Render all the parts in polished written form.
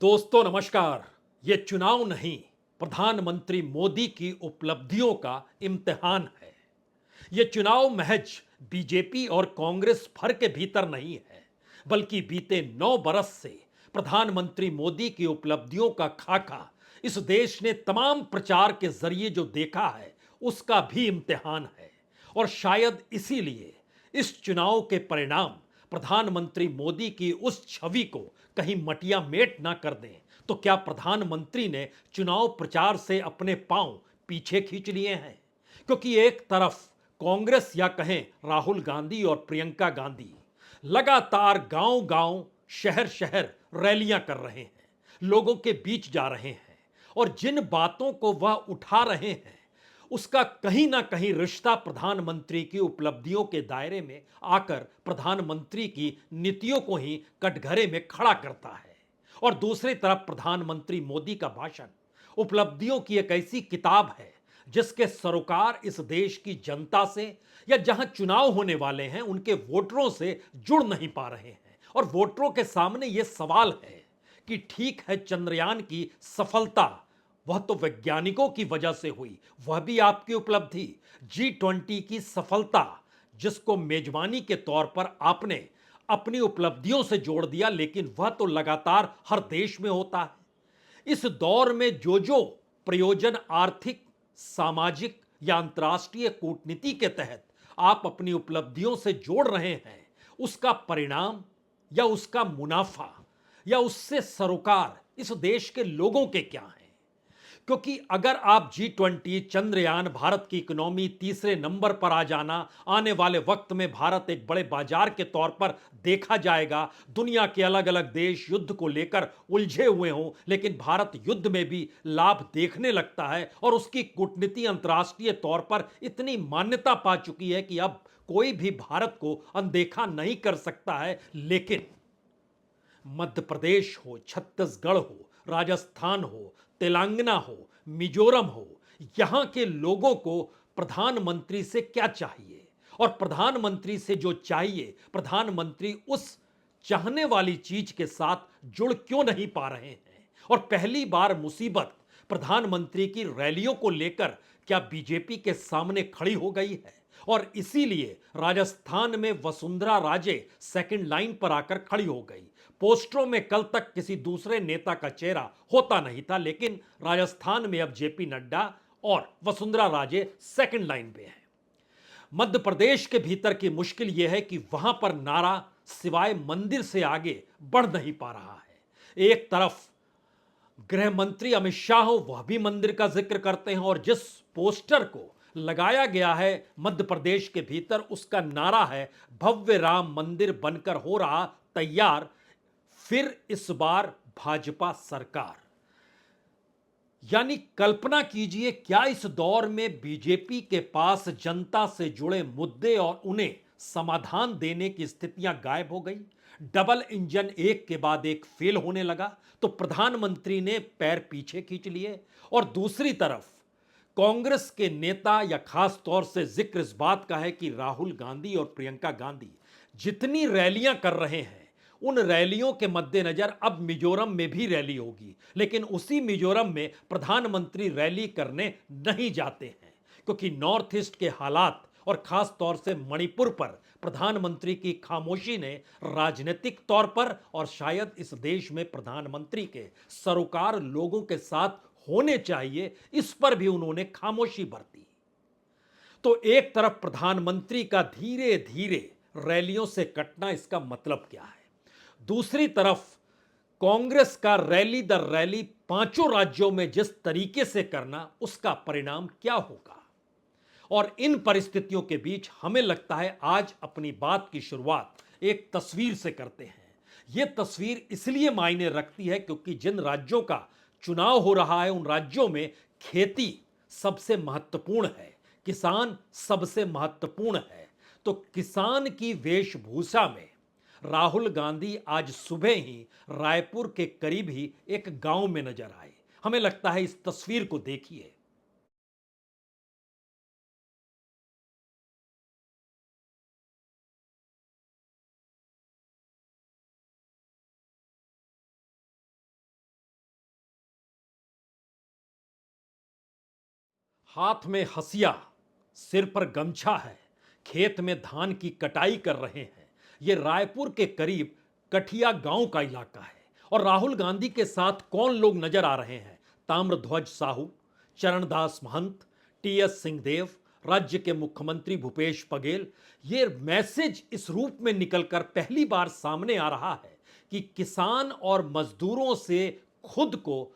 दोस्तों नमस्कार। ये चुनाव नहीं, प्रधानमंत्री मोदी की उपलब्धियों का इम्तिहान है। ये चुनाव महज बीजेपी और कांग्रेस भर के भीतर नहीं है, बल्कि बीते 9 बरस से प्रधानमंत्री मोदी की उपलब्धियों का खाका इस देश ने तमाम प्रचार के जरिए जो देखा है, उसका भी इम्तिहान है। और शायद इसीलिए इस चुनाव के परिणाम प्रधानमंत्री मोदी की उस छवि को कहीं मटिया मेट ना कर दें, तो क्या प्रधानमंत्री ने चुनाव प्रचार से अपने पांव पीछे खींच लिए हैं? क्योंकि एक तरफ कांग्रेस या कहें राहुल गांधी और प्रियंका गांधी लगातार गांव गांव शहर शहर रैलियां कर रहे हैं, लोगों के बीच जा रहे हैं, और जिन बातों को वह उठा रहे हैं उसका कहीं ना कहीं रिश्ता प्रधानमंत्री की उपलब्धियों के दायरे में आकर प्रधानमंत्री की नीतियों को ही कटघरे में खड़ा करता है। और दूसरी तरफ प्रधानमंत्री मोदी का भाषण उपलब्धियों की एक ऐसी किताब है जिसके सरोकार इस देश की जनता से या जहां चुनाव होने वाले हैं उनके वोटरों से जुड़ नहीं पा रहे हैं। और वोटरों के सामने यह सवाल है कि ठीक है, चंद्रयान की सफलता वह तो वैज्ञानिकों की वजह से हुई, वह भी आपकी उपलब्धि। G20 की सफलता, जिसको मेजबानी के तौर पर आपने अपनी उपलब्धियों से जोड़ दिया, लेकिन वह तो लगातार हर देश में होता है। इस दौर में जो जो प्रयोजन आर्थिक, सामाजिक या अंतर्राष्ट्रीय कूटनीति के तहत आप अपनी उपलब्धियों से जोड़ रहे हैं, उसका परिणाम या उसका मुनाफा या उससे सरोकार इस देश के लोगों के क्या हैं? क्योंकि अगर आप G20, चंद्रयान, भारत की इकोनॉमी तीसरे नंबर पर आ जाना, आने वाले वक्त में भारत एक बड़े बाजार के तौर पर देखा जाएगा, दुनिया के अलग अलग देश युद्ध को लेकर उलझे हुए हों, लेकिन भारत युद्ध में भी लाभ देखने लगता है और उसकी कूटनीति अंतर्राष्ट्रीय तौर पर इतनी मान्यता पा चुकी है कि अब कोई भी भारत को अनदेखा नहीं कर सकता है। लेकिन मध्य प्रदेश हो, छत्तीसगढ़ हो, राजस्थान हो, तेलंगाना हो, मिजोरम हो, यहां के लोगों को प्रधानमंत्री से क्या चाहिए? और प्रधानमंत्री से जो चाहिए, प्रधानमंत्री उस चाहने वाली चीज के साथ जुड़ क्यों नहीं पा रहे हैं? और पहली बार मुसीबत प्रधानमंत्री की रैलियों को लेकर क्या बीजेपी के सामने खड़ी हो गई है? और इसीलिए राजस्थान में वसुंधरा राजे सेकंड लाइन पर आकर खड़ी हो गई। पोस्टरों में कल तक किसी दूसरे नेता का चेहरा होता नहीं था, लेकिन राजस्थान में अब जेपी नड्डा और वसुंधरा राजे सेकंड लाइन पे हैं। मध्य प्रदेश के भीतर की मुश्किल यह है कि वहां पर नारा सिवाय मंदिर से आगे बढ़ नहीं पा रहा है। एक तरफ गृह मंत्री अमित शाह हो, वह भी मंदिर का जिक्र करते हैं, और जिस पोस्टर को लगाया गया है मध्य प्रदेश के भीतर, उसका नारा है भव्य राम मंदिर बनकर हो रहा तैयार, फिर इस बार भाजपा सरकार। यानी कल्पना कीजिए, क्या इस दौर में बीजेपी के पास जनता से जुड़े मुद्दे और उन्हें समाधान देने की स्थितियां गायब हो गई? डबल इंजन एक के बाद एक फेल होने लगा तो प्रधानमंत्री ने पैर पीछे खींच लिए। और दूसरी तरफ कांग्रेस के नेता, या खास तौर से जिक्र इस बात का है कि राहुल गांधी और प्रियंका गांधी जितनी रैलियां कर रहे हैं, उन रैलियों के मद्देनजर अब मिजोरम में भी रैली होगी, लेकिन उसी मिजोरम में प्रधानमंत्री रैली करने नहीं जाते हैं, क्योंकि नॉर्थ ईस्ट के हालात और खास तौर से मणिपुर पर प्रधानमंत्री की खामोशी ने राजनीतिक तौर पर और शायद इस देश में प्रधानमंत्री के सरोकार लोगों के साथ होने चाहिए, इस पर भी उन्होंने खामोशी बरती। तो एक तरफ प्रधानमंत्री का धीरे धीरे रैलियों से कटना, इसका मतलब क्या है? दूसरी तरफ कांग्रेस का रैली दर रैली पांचों राज्यों में जिस तरीके से करना, उसका परिणाम क्या होगा? और इन परिस्थितियों के बीच हमें लगता है आज अपनी बात की शुरुआत एक तस्वीर से करते हैं। यह तस्वीर इसलिए मायने रखती है क्योंकि जिन राज्यों का चुनाव हो रहा है, उन राज्यों में खेती सबसे महत्वपूर्ण है, किसान सबसे महत्वपूर्ण है। तो किसान की वेशभूषा में राहुल गांधी आज सुबह ही रायपुर के करीब ही एक गांव में नजर आए। हमें लगता है इस तस्वीर को देखिए। हाथ में हसिया, सिर पर गमछा है, खेत में धान की कटाई कर रहे हैं। ये रायपुर के करीब कठिया गांव का इलाका है। और राहुल गांधी के साथ कौन लोग नजर आ रहे हैं? ताम्रध्वज साहू, चरणदास महंत, टीएस सिंहदेव, राज्य के मुख्यमंत्री भूपेश बघेल। ये मैसेज इस रूप में निकलकर पहली बार सामने आ रहा है कि किसान और मजदूरों से खुद को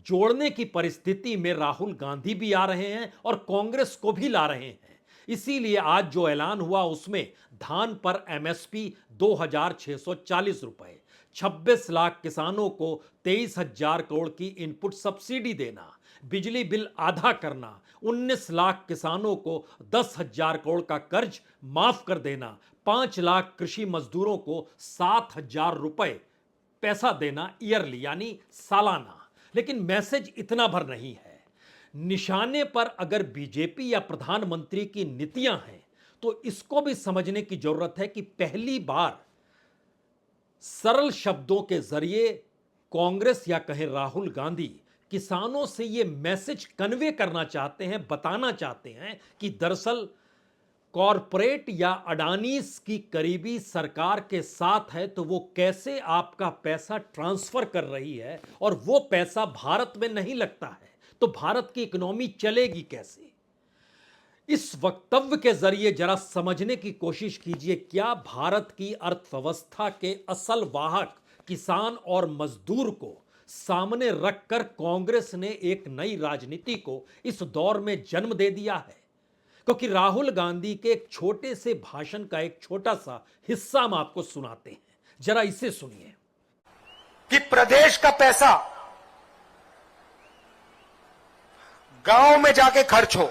जोड़ने की परिस्थिति में राहुल गांधी भी आ रहे हैं और कांग्रेस को भी ला रहे हैं। इसीलिए आज जो ऐलान हुआ उसमें धान पर एमएसपी 2,640 रुपए, 26 लाख किसानों को 23,000 करोड़ की इनपुट सब्सिडी देना, बिजली बिल आधा करना, 19 लाख किसानों को 10,000 करोड़ का कर्ज माफ कर देना, 5 लाख कृषि मजदूरों को 7,000 रुपए पैसा देना ईयरली यानी सालाना। लेकिन मैसेज इतना भर नहीं है। निशाने पर अगर बीजेपी या प्रधानमंत्री की नीतियां हैं तो इसको भी समझने की जरूरत है कि पहली बार सरल शब्दों के जरिए कांग्रेस या कहें राहुल गांधी किसानों से यह मैसेज कन्वे करना चाहते हैं, बताना चाहते हैं कि दरअसल कॉरपोरेट या अडानीज की करीबी सरकार के साथ है तो वो कैसे आपका पैसा ट्रांसफर कर रही है और वो पैसा भारत में नहीं लगता है तो भारत की इकोनॉमी चलेगी कैसे। इस वक्तव्य के जरिए जरा समझने की कोशिश कीजिए, क्या भारत की अर्थव्यवस्था के असल वाहक किसान और मजदूर को सामने रखकर कांग्रेस ने एक नई राजनीति को इस दौर में जन्म दे दिया है? क्योंकि राहुल गांधी के एक छोटे से भाषण का एक छोटा सा हिस्सा हम आपको सुनाते हैं, जरा इसे सुनिए। कि प्रदेश का पैसा गांव में जाके खर्च हो।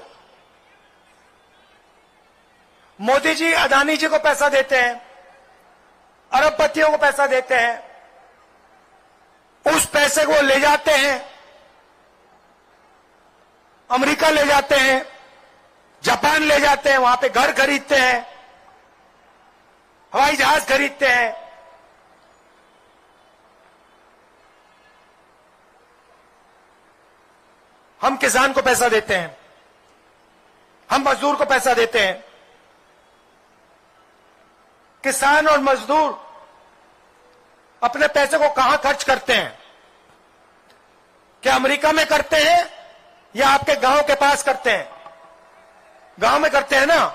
मोदी जी अदानी जी को पैसा देते हैं, अरबपतियों को पैसा देते हैं, उस पैसे को ले जाते हैं अमेरिका, ले जाते हैं जापान, ले जाते हैं, वहां पे घर खरीदते हैं, हवाई जहाज खरीदते हैं। हम किसान को पैसा देते हैं, हम मजदूर को पैसा देते हैं। किसान और मजदूर अपने पैसे को कहां खर्च करते हैं? क्या अमेरिका में करते हैं या आपके गांव के पास करते हैं? गांव में करते हैं ना।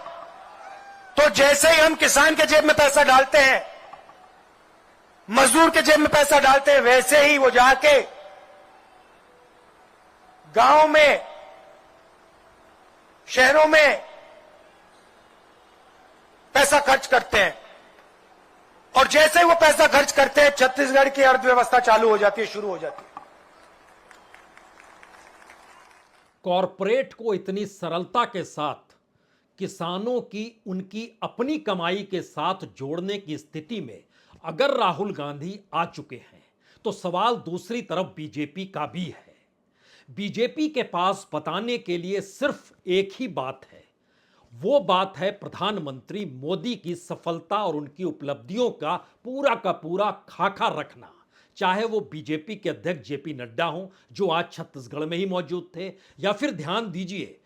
तो जैसे ही हम किसान के जेब में पैसा डालते हैं, मजदूर के जेब में पैसा डालते हैं, वैसे ही वो जाके गांव में, शहरों में पैसा खर्च करते हैं। और जैसे ही वो पैसा खर्च करते हैं, छत्तीसगढ़ की अर्थव्यवस्था चालू हो जाती है, शुरू हो जाती है। कॉरपोरेट को इतनी सरलता के साथ किसानों की उनकी अपनी कमाई के साथ जोड़ने की स्थिति में अगर राहुल गांधी आ चुके हैं तो सवाल दूसरी तरफ बीजेपी का भी है। बीजेपी के पास बताने के लिए सिर्फ एक ही बात है, वो बात है प्रधानमंत्री मोदी की सफलता और उनकी उपलब्धियों का पूरा खाका रखना। चाहे वो बीजेपी के अध्यक्ष जेपी नड्डा हों जो आज छत्तीसगढ़ में ही मौजूद थे, या फिर ध्यान दीजिए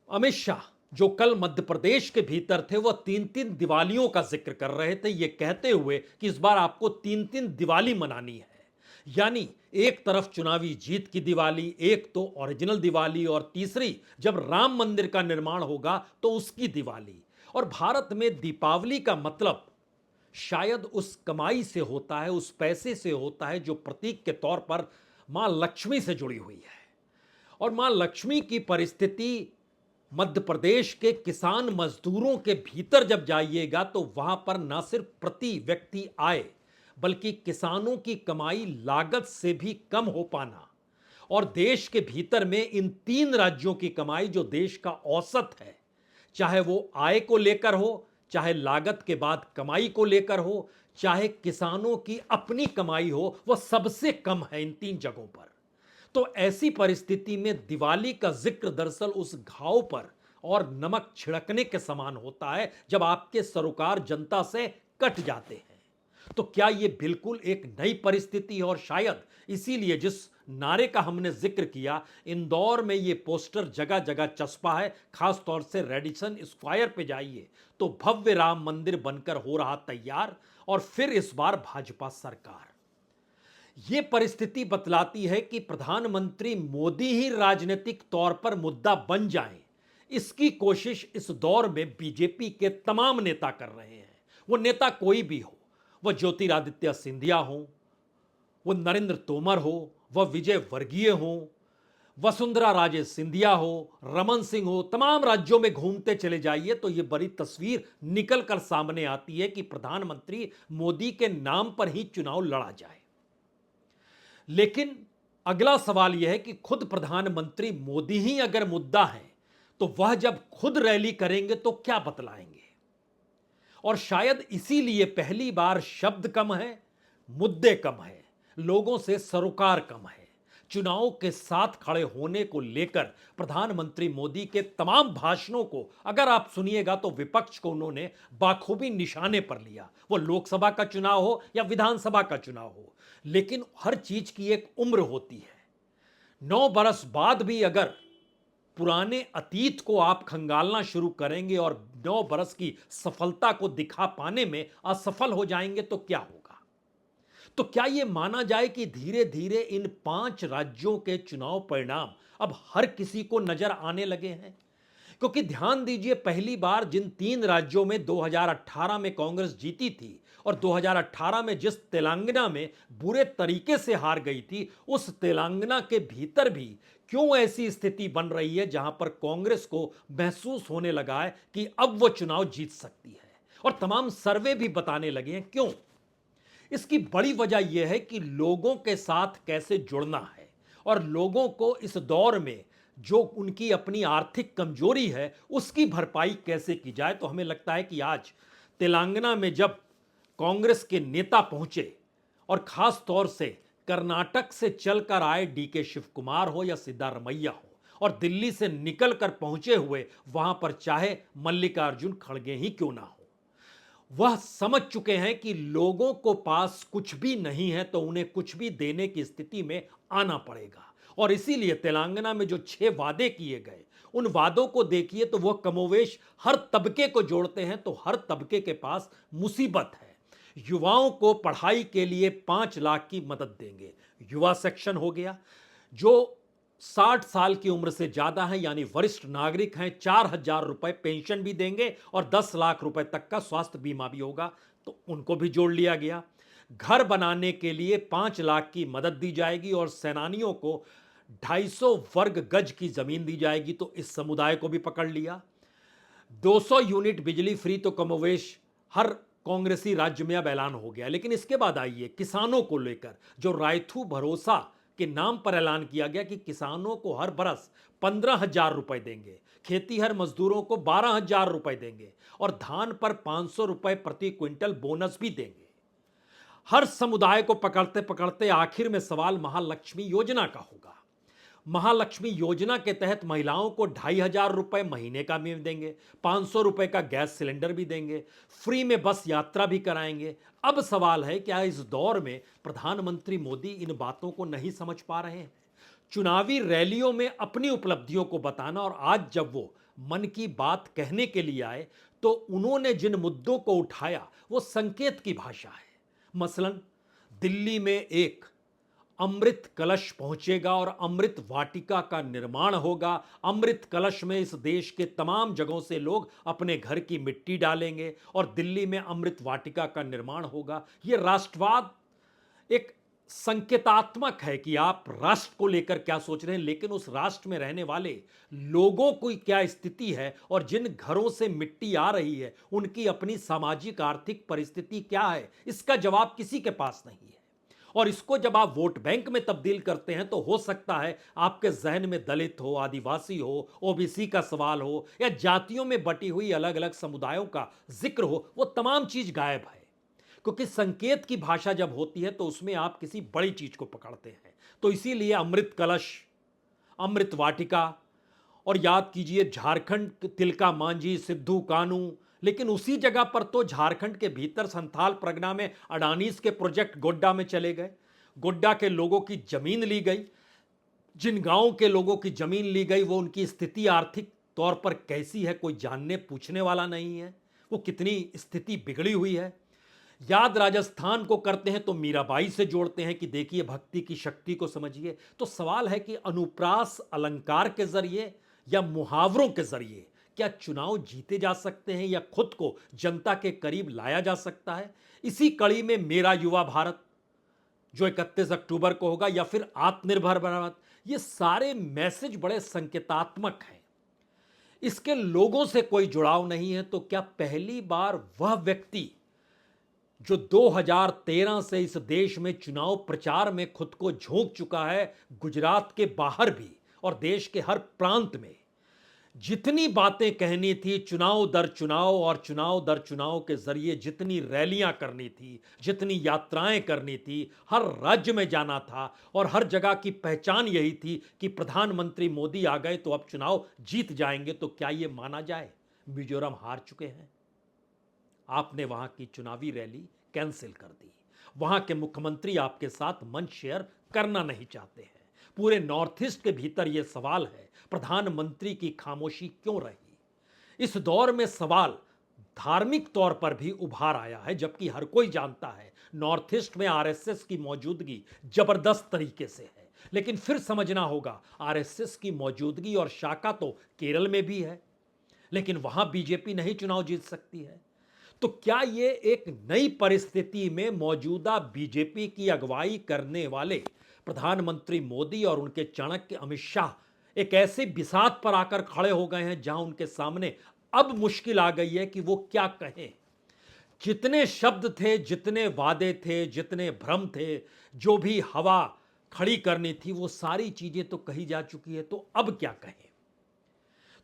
अमित शाह जो कल मध्य प्रदेश के भीतर थे, वो 3-3 दिवालियों का जिक्र कर रहे थे, ये कहते हुए कि इस बार आपको 3-3 दिवाली मनानी है। यानी एक तरफ चुनावी जीत की दिवाली, एक तो ओरिजिनल दिवाली, और तीसरी जब राम मंदिर का निर्माण होगा तो उसकी दिवाली। और भारत में दीपावली का मतलब शायद उस कमाई से होता है, उस पैसे से होता है जो प्रतीक के तौर पर मां लक्ष्मी से जुड़ी हुई है। और मां लक्ष्मी की परिस्थिति मध्य प्रदेश के किसान मजदूरों के भीतर जब जाइएगा तो वहां पर न सिर्फ प्रति व्यक्ति आय बल्कि किसानों की कमाई लागत से भी कम हो पाना, और देश के भीतर में इन 3 राज्यों की कमाई जो देश का औसत है, चाहे वो आय को लेकर हो, चाहे लागत के बाद कमाई को लेकर हो, चाहे किसानों की अपनी कमाई हो, वह सबसे कम है इन 3 जगहों पर। तो ऐसी परिस्थिति में दिवाली का जिक्र दरअसल उस घाव पर और नमक छिड़कने के समान होता है जब आपके सरोकार जनता से कट जाते हैं। तो क्या यह बिल्कुल एक नई परिस्थिति है और शायद इसीलिए जिस नारे का हमने जिक्र किया, इंदौर में यह पोस्टर जगह जगह चस्पा है, खासतौर से रेडिसन स्क्वायर पे जाइए तो भव्य राम मंदिर बनकर हो रहा तैयार, और फिर इस बार भाजपा सरकार। यह परिस्थिति बतलाती है कि प्रधानमंत्री मोदी ही राजनीतिक तौर पर मुद्दा बन जाएं, इसकी कोशिश इस दौर में बीजेपी के तमाम नेता कर रहे हैं। वो नेता कोई भी हो, वह ज्योतिरादित्य सिंधिया हो, वह नरेंद्र तोमर हो, वह विजय वर्गीय हो, वसुंधरा राजे सिंधिया हो, रमन सिंह हो, तमाम राज्यों में घूमते चले जाइए तो यह बड़ी तस्वीर निकल कर सामने आती है कि प्रधानमंत्री मोदी के नाम पर ही चुनाव लड़ा जाए। लेकिन अगला सवाल यह है कि खुद प्रधानमंत्री मोदी ही अगर मुद्दा है तो वह जब खुद रैली करेंगे तो क्या बतलाएंगे? और शायद इसीलिए पहली बार शब्द कम है, मुद्दे कम है, लोगों से सरोकार कम है। चुनाव के साथ खड़े होने को लेकर प्रधानमंत्री मोदी के तमाम भाषणों को अगर आप सुनिएगा तो विपक्ष को उन्होंने बाखूबी निशाने पर लिया, वो लोकसभा का चुनाव हो या विधानसभा का चुनाव हो। लेकिन हर चीज की एक उम्र होती है। 9 बरस बाद भी अगर पुराने अतीत को आप खंगालना शुरू करेंगे और 9 बरस की सफलता को दिखा पाने में असफल हो जाएंगे तो क्या होगा? तो क्या यह माना जाए कि धीरे धीरे इन 5 राज्यों के चुनाव परिणाम अब हर किसी को नजर आने लगे हैं? क्योंकि ध्यान दीजिए, पहली बार जिन 3 राज्यों में 2018 में कांग्रेस जीती थी और 2018 में जिस तेलंगाना में बुरे तरीके से हार गई थी, उस तेलंगाना के भीतर भी क्यों ऐसी स्थिति बन रही है जहां पर कांग्रेस को महसूस होने लगा है कि अब वो चुनाव जीत सकती है, और तमाम सर्वे भी बताने लगे हैं क्यों। इसकी बड़ी वजह यह है कि लोगों के साथ कैसे जुड़ना है और लोगों को इस दौर में जो उनकी अपनी आर्थिक कमजोरी है उसकी भरपाई कैसे की जाए। तो हमें लगता है कि आज तेलंगाना में जब कांग्रेस के नेता पहुंचे, और खास तौर से कर्नाटक से चलकर आए डीके शिव कुमार हो या सिद्धारमैया हो, और दिल्ली से निकलकर पहुंचे हुए वहां पर चाहे मल्लिकार्जुन खड़गे ही क्यों ना हो, वह समझ चुके हैं कि लोगों को पास कुछ भी नहीं है तो उन्हें कुछ भी देने की स्थिति में आना पड़ेगा। और इसीलिए तेलंगाना में जो 6 वादे किए गए, उन वादों को देखिए तो वह कमोवेश हर तबके को जोड़ते हैं। तो हर तबके के पास मुसीबत है। युवाओं को पढ़ाई के लिए 5 लाख की मदद देंगे, युवा सेक्शन हो गया। जो 60 साल की उम्र से ज्यादा है यानी वरिष्ठ नागरिक हैं, 4,000 रुपए पेंशन भी देंगे और 10 लाख रुपए तक का स्वास्थ्य बीमा भी होगा, तो उनको भी जोड़ लिया गया। घर बनाने के लिए 5 लाख की मदद दी जाएगी और सेनानियों को 250 वर्ग गज की जमीन दी जाएगी, तो इस समुदाय को भी पकड़ लिया। 200 यूनिट बिजली फ्री तो कमोवेश हर कांग्रेसी राज्य में अब ऐलान हो गया। लेकिन इसके बाद आइए किसानों को लेकर, जो रायथू भरोसा के नाम पर ऐलान किया गया कि किसानों को हर बरस 15,000 रुपए देंगे, खेतीहर मजदूरों को 12,000 रुपए देंगे और धान पर 500 रुपए प्रति क्विंटल बोनस भी देंगे। हर समुदाय को पकड़ते पकड़ते आखिर में सवाल महालक्ष्मी योजना का होगा। महालक्ष्मी योजना के तहत महिलाओं को 2,500 रुपए महीने का भी देंगे, 500 रुपए का गैस सिलेंडर भी देंगे, फ्री में बस यात्रा भी कराएंगे। अब सवाल है, क्या इस दौर में प्रधानमंत्री मोदी इन बातों को नहीं समझ पा रहे हैं? चुनावी रैलियों में अपनी उपलब्धियों को बताना, और आज जब वो मन की बात कहने के लिए आए तो उन्होंने जिन मुद्दों को उठाया वो संकेत की भाषा है। मसलन दिल्ली में एक अमृत कलश पहुंचेगा और अमृत वाटिका का निर्माण होगा। अमृत कलश में इस देश के तमाम जगहों से लोग अपने घर की मिट्टी डालेंगे और दिल्ली में अमृत वाटिका का निर्माण होगा। यह राष्ट्रवाद एक संकेतात्मक है कि आप राष्ट्र को लेकर क्या सोच रहे हैं, लेकिन उस राष्ट्र में रहने वाले लोगों की क्या स्थिति है और जिन घरों से मिट्टी आ रही है उनकी अपनी सामाजिक आर्थिक परिस्थिति क्या है, इसका जवाब किसी के पास नहीं है। और इसको जब आप वोट बैंक में तब्दील करते हैं तो हो सकता है आपके जहन में दलित हो, आदिवासी हो, ओबीसी का सवाल हो या जातियों में बटी हुई अलग अलग समुदायों का जिक्र हो, वो तमाम चीज गायब है। क्योंकि संकेत की भाषा जब होती है तो उसमें आप किसी बड़ी चीज को पकड़ते हैं। तो इसीलिए अमृत कलश, अमृत वाटिका, और याद कीजिए झारखंड तिलका मांझी, सिद्धू कानू, लेकिन उसी जगह पर तो झारखंड के भीतर संथाल परगना में अडानीज के प्रोजेक्ट गोड्डा में चले गए। गोड्डा के लोगों की जमीन ली गई। जिन गांवों के लोगों की जमीन ली गई वो उनकी स्थिति आर्थिक तौर पर कैसी है कोई जानने पूछने वाला नहीं है। वो कितनी स्थिति बिगड़ी हुई है। याद राजस्थान को करते हैं तो मीराबाई से जोड़ते हैं कि देखिए भक्ति की शक्ति को समझिए। तो सवाल है कि अनुप्रास अलंकार के जरिए या मुहावरों के जरिए क्या चुनाव जीते जा सकते हैं या खुद को जनता के करीब लाया जा सकता है। इसी कड़ी में मेरा युवा भारत जो 31 अक्टूबर को होगा या फिर आत्मनिर्भर भारत, ये सारे मैसेज बड़े संकेतात्मक हैं। इसके लोगों से कोई जुड़ाव नहीं है तो क्या पहली बार वह व्यक्ति जो 2013 से इस देश में चुनाव प्रचार में खुद को झोंक चुका है, गुजरात के बाहर भी और देश के हर प्रांत में जितनी बातें कहनी थी चुनाव दर चुनाव और चुनाव दर चुनाव के जरिए जितनी रैलियां करनी थी, जितनी यात्राएं करनी थी, हर राज्य में जाना था और हर जगह की पहचान यही थी कि प्रधानमंत्री मोदी आ गए तो अब चुनाव जीत जाएंगे, तो क्या यह माना जाए मिजोरम हार चुके हैं। आपने वहां की चुनावी रैली कैंसिल कर दी। वहां के मुख्यमंत्री आपके साथ मंच शेयर करना नहीं चाहते हैं। पूरे नॉर्थ ईस्ट के भीतर यह सवाल है प्रधानमंत्री की खामोशी क्यों रही। इस दौर में सवाल धार्मिक तौर पर भी उभार आया है, जबकि हर कोई जानता है नॉर्थ ईस्ट में आरएसएस की मौजूदगी जबरदस्त तरीके से है। लेकिन फिर समझना होगा आरएसएस की मौजूदगी और शाखा तो केरल में भी है, लेकिन वहां बीजेपी नहीं चुनाव जीत सकती है। तो क्या ये एक नई परिस्थिति में मौजूदा बीजेपी की अगुवाई करने वाले प्रधानमंत्री मोदी और उनके चाणक्य अमित शाह एक ऐसे बिसात पर आकर खड़े हो गए हैं जहां उनके सामने अब मुश्किल आ गई है कि वो क्या कहें। जितने शब्द थे, जितने वादे थे, जितने भ्रम थे, जो भी हवा खड़ी करनी थी वो सारी चीजें तो कही जा चुकी है, तो अब क्या कहें।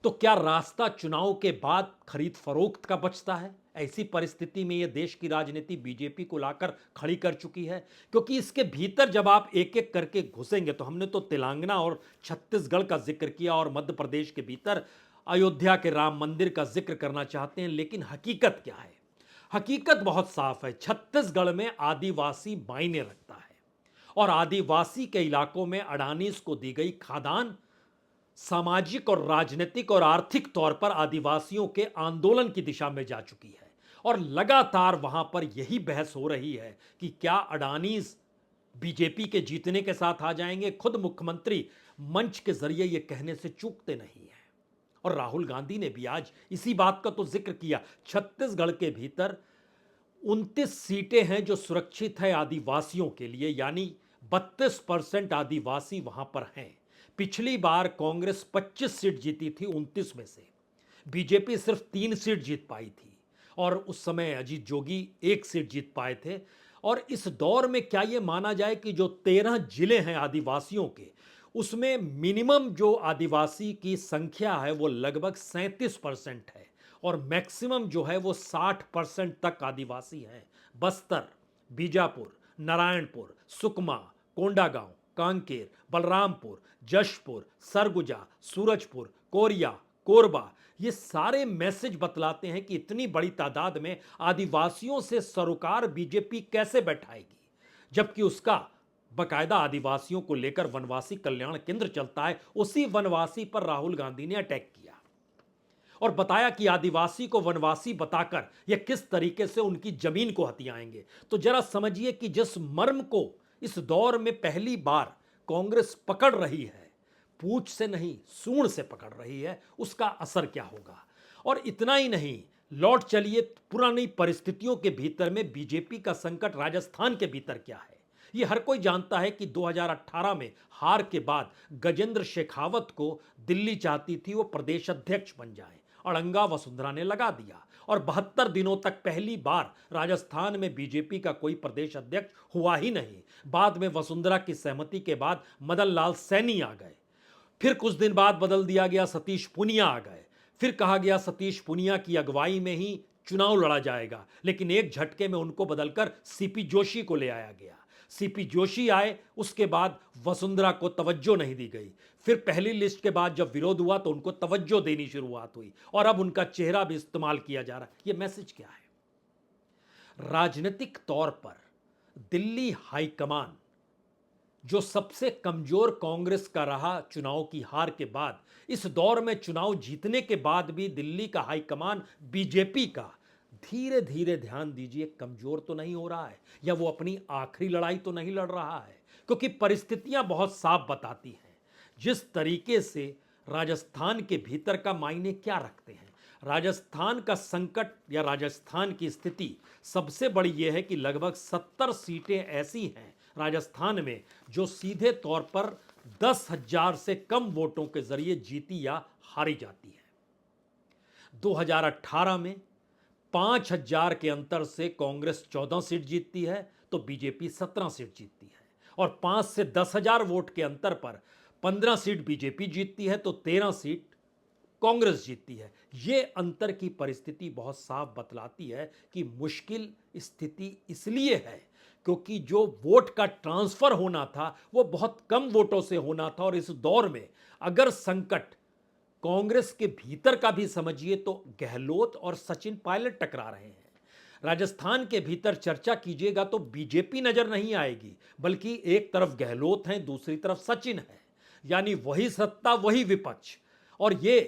तो क्या रास्ता चुनाव के बाद खरीद फरोख्त का बचता है। ऐसी परिस्थिति में यह देश की राजनीति बीजेपी को लाकर खड़ी कर चुकी है, क्योंकि इसके भीतर जब आप एक एक करके घुसेंगे तो हमने तो तेलंगाना और छत्तीसगढ़ का जिक्र किया और मध्य प्रदेश के भीतर अयोध्या के राम मंदिर का जिक्र करना चाहते हैं, लेकिन हकीकत क्या है। हकीकत बहुत साफ है। छत्तीसगढ़ में आदिवासी मायने रखता है और आदिवासी के इलाकों में अडानीज को दी गई खादान सामाजिक और राजनीतिक और आर्थिक तौर पर आदिवासियों के आंदोलन की दिशा में जा चुकी है। और लगातार वहां पर यही बहस हो रही है कि क्या अडानीज बीजेपी के जीतने के साथ आ जाएंगे। खुद मुख्यमंत्री मंच के जरिए यह कहने से चूकते नहीं है और राहुल गांधी ने भी आज इसी बात का तो जिक्र किया। छत्तीसगढ़ के भीतर 29 सीटें हैं जो सुरक्षित है आदिवासियों के लिए, यानी 32% आदिवासी वहां पर हैं। पिछली बार कांग्रेस 25 सीट जीती थी 29 में से, बीजेपी सिर्फ 3 सीट जीत पाई थी और उस समय अजीत जोगी 1 सीट जीत पाए थे। और इस दौर में क्या यह माना जाए कि जो 13 जिले हैं आदिवासियों के, उसमें मिनिमम जो आदिवासी की संख्या है वो लगभग 37% है और मैक्सिमम जो है वो 60% तक आदिवासी हैं। बस्तर, बीजापुर, नारायणपुर, सुकमा, कोंडागांव, कांकेर, बलरामपुर, जशपुर, सरगुजा, सूरजपुर, कोरिया, कोरबा, ये सारे मैसेज बतलाते हैं कि इतनी बड़ी तादाद में आदिवासियों से सरोकार बीजेपी कैसे बैठाएगी, जबकि उसका बकायदा आदिवासियों को लेकर वनवासी कल्याण केंद्र चलता है। उसी वनवासी पर राहुल गांधी ने अटैक किया और बताया कि आदिवासी को वनवासी बताकर यह किस तरीके से उनकी जमीन को हथियाएंगे। तो जरा समझिए कि जिस मर्म को इस दौर में पहली बार कांग्रेस पकड़ रही है, पूंछ से नहीं सूंड से पकड़ रही है, उसका असर क्या होगा। और इतना ही नहीं, लौट चलिए पुरानी परिस्थितियों के भीतर में बीजेपी का संकट राजस्थान के भीतर क्या है। यह हर कोई जानता है कि 2018 में हार के बाद गजेंद्र शेखावत को दिल्ली चाहती थी वो प्रदेश अध्यक्ष बन जाए। अड़ंगा वसुंधरा ने लगा दिया और 72 दिनों तक पहली बार राजस्थान में बीजेपी का कोई प्रदेश अध्यक्ष हुआ ही नहीं। बाद में वसुंधरा की सहमति के बाद मदन लाल सैनी आ गए, फिर कुछ दिन बाद बदल दिया गया, सतीश पूनिया आ गए, फिर कहा गया सतीश पूनिया की अगुवाई में ही चुनाव लड़ा जाएगा, लेकिन एक झटके में उनको बदलकर सीपी जोशी को ले आया गया। सीपी जोशी आए, उसके बाद वसुंधरा को तवज्जो नहीं दी गई। फिर पहली लिस्ट के बाद जब विरोध हुआ तो उनको तवज्जो देनी शुरुआत हुई और अब उनका चेहरा भी इस्तेमाल किया जा रहा है। यह मैसेज क्या है? राजनीतिक तौर पर दिल्ली हाईकमान, जो सबसे कमजोर कांग्रेस का रहा चुनाव की हार के बाद, इस दौर में चुनाव जीतने के बाद भी दिल्ली का हाईकमान बीजेपी का धीरे धीरे, ध्यान दीजिए, कमजोर तो नहीं हो रहा है, या वो अपनी आखिरी लड़ाई तो नहीं लड़ रहा है, क्योंकि परिस्थितियां बहुत साफ बताती हैं जिस तरीके से राजस्थान के भीतर का मायने क्या रखते हैं। राजस्थान का संकट या राजस्थान की स्थिति सबसे बड़ी यह है कि लगभग 70 सीटें ऐसी हैं राजस्थान में जो सीधे तौर पर 10,000 से कम वोटों के जरिए जीती या हारी जाती है। 2018 में 5,000 के अंतर से कांग्रेस 14 सीट जीतती है तो बीजेपी 17 सीट जीतती है, और 5 से 10,000 वोट के अंतर पर 15 सीट बीजेपी जीतती है तो 13 सीट कांग्रेस जीतती है। यह अंतर की परिस्थिति बहुत साफ बतलाती है कि मुश्किल स्थिति इसलिए है क्योंकि जो वोट का ट्रांसफर होना था वो बहुत कम वोटों से होना था, और इस दौर में अगर संकट कांग्रेस के भीतर का भी समझिए तो गहलोत और सचिन पायलट टकरा रहे हैं। राजस्थान के भीतर चर्चा कीजिएगा तो बीजेपी नजर नहीं आएगी, बल्कि एक तरफ गहलोत हैं, दूसरी तरफ सचिन है, यानी वही सत्ता वही विपक्ष। और ये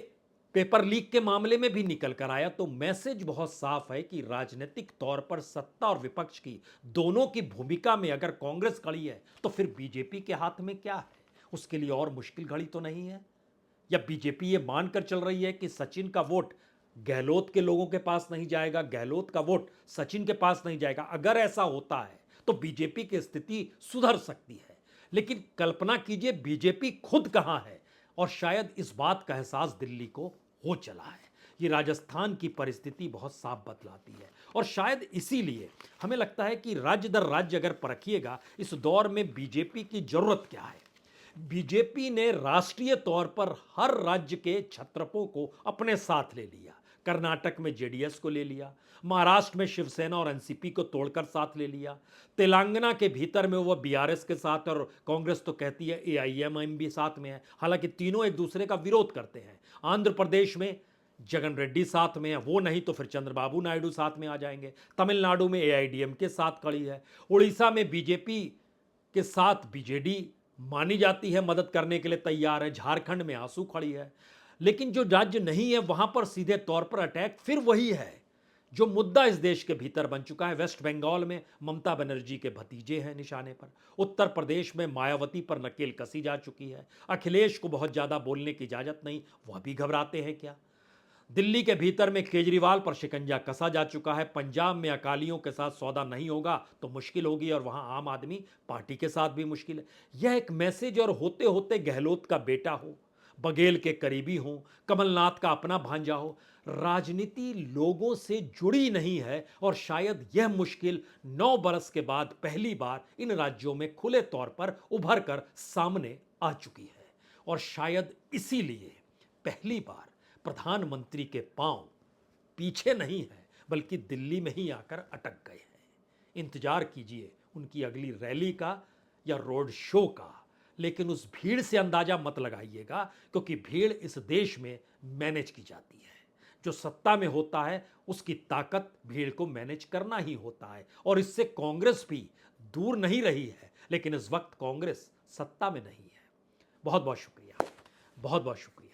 पेपर लीक के मामले में भी निकल कर आया। तो मैसेज बहुत साफ है कि राजनीतिक तौर पर सत्ता और विपक्ष की दोनों की भूमिका में अगर कांग्रेस खड़ी है तो फिर बीजेपी के हाथ में क्या है? उसके लिए और मुश्किल घड़ी तो नहीं है? या बीजेपी ये मानकर चल रही है कि सचिन का वोट गहलोत के लोगों के पास नहीं जाएगा, गहलोत का वोट सचिन के पास नहीं जाएगा? अगर ऐसा होता है तो बीजेपी की स्थिति सुधर सकती है, लेकिन कल्पना कीजिए बीजेपी खुद कहां है, और शायद इस बात का एहसास दिल्ली को हो चला है। ये राजस्थान की परिस्थिति बहुत साफ बतलाती है, और शायद इसीलिए हमें लगता है कि राज्य दर राज्य अगर परखिएगा इस दौर में बीजेपी की जरूरत क्या है। बीजेपी ने राष्ट्रीय तौर पर हर राज्य के छत्रपों को अपने साथ ले लिया। कर्नाटक में जेडीएस को ले लिया, महाराष्ट्र में शिवसेना और एनसीपी को तोड़कर साथ ले लिया, तेलंगाना के भीतर में वो बीआरएस के साथ, और कांग्रेस तो कहती है एआईएमआईएम भी साथ में है, हालांकि तीनों एक दूसरे का विरोध करते हैं। आंध्र प्रदेश में जगन रेड्डी साथ में है, वो नहीं तो फिर चंद्रबाबू नायडू साथ में आ जाएंगे। तमिलनाडु में एआईडीएम के साथ खड़ी है। उड़ीसा में बीजेपी के साथ बीजेडी मानी जाती है, मदद करने के लिए तैयार है। झारखंड में आंसू खड़ी है। लेकिन जो राज्य नहीं है वहां पर सीधे तौर पर अटैक फिर वही है जो मुद्दा इस देश के भीतर बन चुका है। वेस्ट बंगाल में ममता बनर्जी के भतीजे हैं निशाने पर। उत्तर प्रदेश में मायावती पर नकेल कसी जा चुकी है। अखिलेश को बहुत ज्यादा बोलने की इजाजत नहीं, वह भी घबराते हैं क्या? दिल्ली के भीतर में केजरीवाल पर शिकंजा कसा जा चुका है। पंजाब में अकालियों के साथ सौदा नहीं होगा तो मुश्किल होगी, और वहां आम आदमी पार्टी के साथ भी मुश्किल है। यह एक मैसेज, और होते होते गहलोत का बेटा हो, बघेल के करीबी हो, कमलनाथ का अपना भांजा हो, राजनीति लोगों से जुड़ी नहीं है। और शायद यह मुश्किल 9 बरस के बाद पहली बार इन राज्यों में खुले तौर पर उभर कर सामने आ चुकी है, और शायद इसीलिए पहली बार प्रधानमंत्री के पांव पीछे नहीं है बल्कि दिल्ली में ही आकर अटक गए हैं। इंतजार कीजिए उनकी अगली रैली का या रोड शो का, लेकिन उस भीड़ से अंदाजा मत लगाइएगा, क्योंकि भीड़ इस देश में मैनेज की जाती है। जो सत्ता में होता है उसकी ताकत भीड़ को मैनेज करना ही होता है, और इससे कांग्रेस भी दूर नहीं रही है, लेकिन इस वक्त कांग्रेस सत्ता में नहीं है। बहुत बहुत शुक्रिया, बहुत बहुत शुक्रिया।